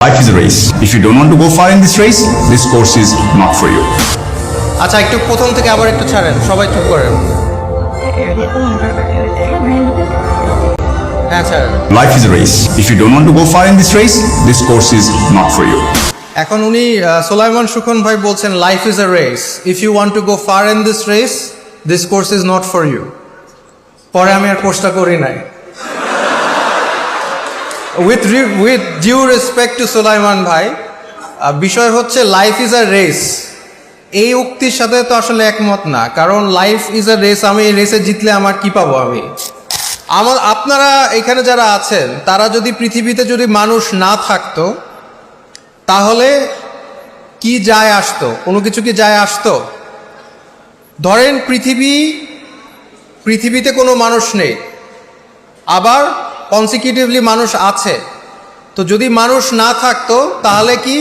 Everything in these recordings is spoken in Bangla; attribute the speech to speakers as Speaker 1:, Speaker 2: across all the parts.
Speaker 1: Life is a race. If you don't want to go far in this race, this course is not for you.
Speaker 2: আচ্ছা একটু প্রথম থেকে আবার একটু ছাড়েন, সবাই চুপ করেন। হ্যাঁ ছাড়েন।
Speaker 1: Life is a race. If you don't want to go far in this race, this course is not for you.
Speaker 2: এখন উনি সোলাইমান সুখন ভাই বলছেন life is a race, if you want to go far in this race this course is not for you. পরে আমি আর কোর্সটা করি নাই। With due respect to Solaiman ভাই, বিষয় হচ্ছে লাইফ ইজ আ রেস, এই উক্তির সাথে তো আসলে একমত না। কারণ লাইফ ইজ আ রেস, আমি এই রেসে জিতলে আমার কি পাবো? আপনারা এখানে যারা আছেন তারা যদি পৃথিবীতে যদি মানুষ না থাকতো তাহলে কি যায় আসতো? কোনো কিছু কি যায় আসতো? ধরেন পৃথিবীতে কোনো মানুষ নেই, আবার কনসিকিউটিভলি মানুষ আছে, তো যদি মানুষ না থাকতো তাহলে কি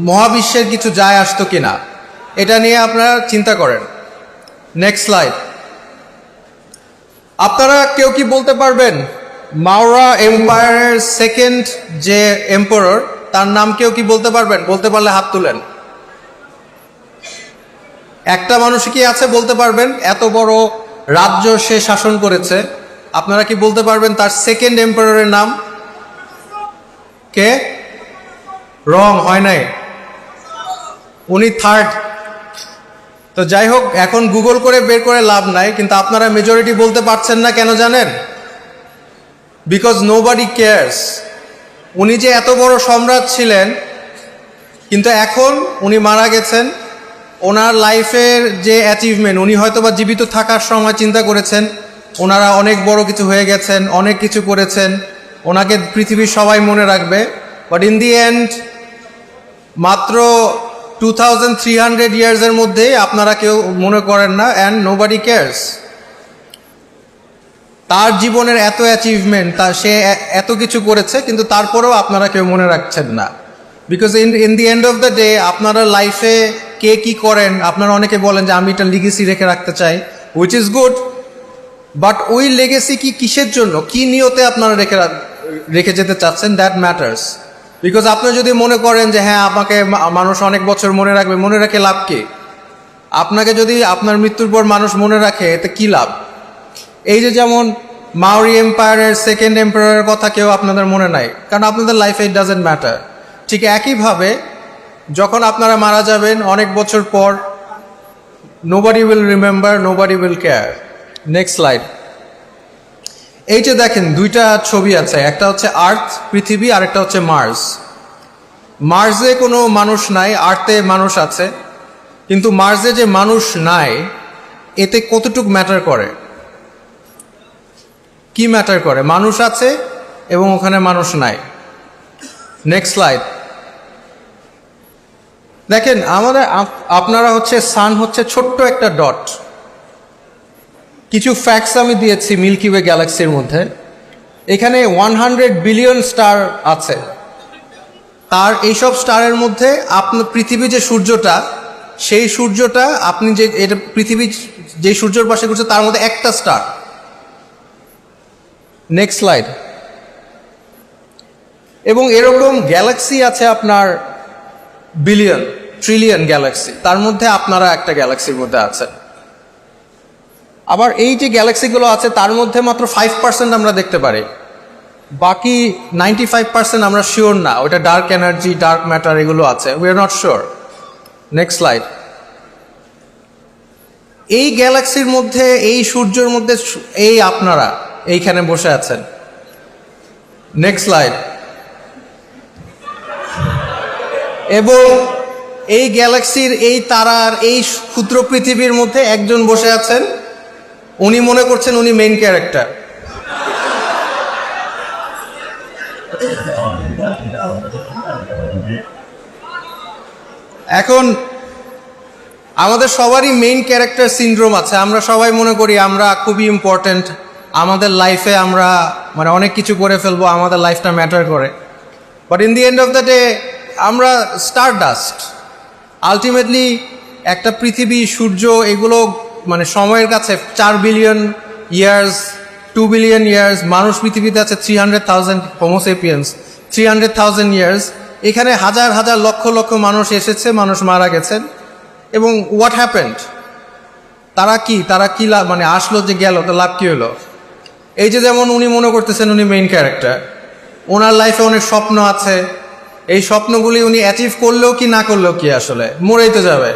Speaker 2: মহাবিশ্বের কিছু যায় আসতো কিনা, এটা নিয়ে আপনারা চিন্তা করেন। Next slide. আপনারা কেউ কি বলতে পারবেন মাওরা এম্পায়ারের সেকেন্ড যে এম্পায়ার তার নাম কেউ কি বলতে পারবেন? বলতে পারলে হাত তুলেন। একটা মানুষ কি আছে বলতে পারবেন? এত বড় রাজ্য সে শাসন করেছে, আপনারা কি বলতে পারবেন তার সেকেন্ড এম্পায়ারের নাম? কে? রং, হয় নাই, উনি থার্ড। তো যাই হোক, এখন গুগল করে বের করে লাভ নাই, কিন্তু আপনারা মেজরিটি বলতে পারছেন না কেন জানেন? Because nobody cares. উনি যে এত বড় সম্রাট ছিলেন, কিন্তু এখন উনি মারা গেছেন, ওনার লাইফের যে অ্যাচিভমেন্ট, উনি হয়তো বা জীবিত থাকার সময় চিন্তা করেছেন ওনারা অনেক বড় কিছু হয়ে গেছেন, অনেক কিছু করেছেন, ওনাকে পৃথিবীর সবাই মনে রাখবে। বাট ইন দি এন্ড মাত্র 2300 ইয়ার্সের মধ্যে আপনারা কেউ মনে করেন না, অ্যান্ড নোবডি কেয়ারস। তার জীবনের এত অ্যাচিভমেন্ট, সে এত কিছু করেছে, কিন্তু তারপরেও আপনারা কেউ মনে রাখছেন না। Because in the end of the day আপনারা লাইফে কে কি করেন, আপনারা অনেকে বলেন যে আমি এটা লিগেসি রেখে রাখতে চাই, হুইচ ইজ গুড, বাট ওই লেগেসি কি কিসের জন্য, কি নিয়তে আপনারা রেখে যেতে চাচ্ছেন, দ্যাট ম্যাটার্স। বিকজ আপনি যদি মনে করেন যে হ্যাঁ আমাকে মানুষ অনেক বছর মনে রাখবে, মনে রাখে লাভ কি? আপনাকে যদি আপনার মৃত্যুর পর মানুষ মনে রাখে এতে কি লাভ? এই যে যেমন মাওরি এম্পায়ারের সেকেন্ড এম্পায়ারের কথা কেউ আপনাদের মনে নাই, কারণ আপনাদের লাইফে ইট ডাজেন্ট ম্যাটার। ঠিক একইভাবে যখন আপনারা মারা যাবেন অনেক বছর পর, nobody will remember, nobody will care. Next slide. এই যে দেখেন দুইটা ছবি আছে, একটা হচ্ছে আর্থ পৃথিবী, আর একটা হচ্ছে মার্স। মার্সে কোনো মানুষ নাই, আর্থে মানুষ আছে, কিন্তু মার্সে যে মানুষ নাই এতে কতটুকু ম্যাটার করে? কি ম্যাটার করে? মানুষ আছে এবং ওখানে মানুষ নাই। Next slide. দেখেন আপনারা হচ্ছে সান হচ্ছে ছোট্ট একটা ডট। কিছু ফ্যাক্টস আমি দিয়েছি মিল্কি ওয়ে গ্যালাক্সির মধ্যে। এখানে 100 বিলিয়ন স্টার আছে। তার এইসব স্টারের মধ্যে আপনার পৃথিবী যে সূর্যটা, সেই সূর্যটা আপনি যে এটা পৃথিবী যে সূর্যের পাশে ঘুরছে তার মধ্যে একটা স্টার। Next slide. এবং এরকম গ্যালাক্সি আছে আপনার বিলিয়ন, ট্রিলিয়ন গ্যালাক্সি, তার মধ্যে আপনারা একটা গ্যালাক্সির মধ্যে আছেন। আবার এই যে গ্যালাক্সিগুলো আছে তার মধ্যে মাত্র 5% আমরা দেখতে পারি, বাকি 95% আমরা শিওর না ওটা ডার্ক এনার্জি, ডার্ক ম্যাটার এগুলো আছে, we are not sure. Next slide. এই গ্যালাক্সির মধ্যে, এই সূর্যের মধ্যে এই আপনারা এইখানে বসে আছেন। Next slide. এবং এই গ্যালাক্সির, এই তারার, এই ক্ষুদ্র পৃথিবীর মধ্যে একজন বসে আছেন, উনি মনে করছেন উনি মেইন ক্যারেক্টার। এখন আমাদের সবারই মেইন ক্যারেক্টার সিনড্রোম আছে। আমরা সবাই মনে করি আমরা খুবই ইম্পর্টেন্ট, আমাদের লাইফে আমরা মানে অনেক কিছু করে ফেলবো, আমাদের লাইফটা ম্যাটার করে। But in the end of the day আমরা স্টার ডাস্ট। আলটিমেটলি একটা পৃথিবী, সূর্য, এগুলো মানে সময়ের কাছে 4 বিলিয়ন ইয়ার্স, 2 বিলিয়ন ইয়ার্স। মানুষ পৃথিবীতে আছে 300,000 হোমোসেপিয়েন্স, 300,000 ইয়ার্স। এখানে হাজার হাজার লক্ষ লক্ষ মানুষ এসেছে, মানুষ মারা গেছেন, এবং হোয়াট হ্যাপেন্ড? তারা কি লাভ, মানে আসলো যে গেল, তো লাভ কি হলো? এই যে যেমন উনি মনে করতেছেন উনি মেইন ক্যারেক্টার, ওনার লাইফে অনেক স্বপ্ন আছে, এই স্বপ্নগুলি উনি অ্যাচিভ করলেও কি না করলেও কি, আসলে মরেই তো যাবে।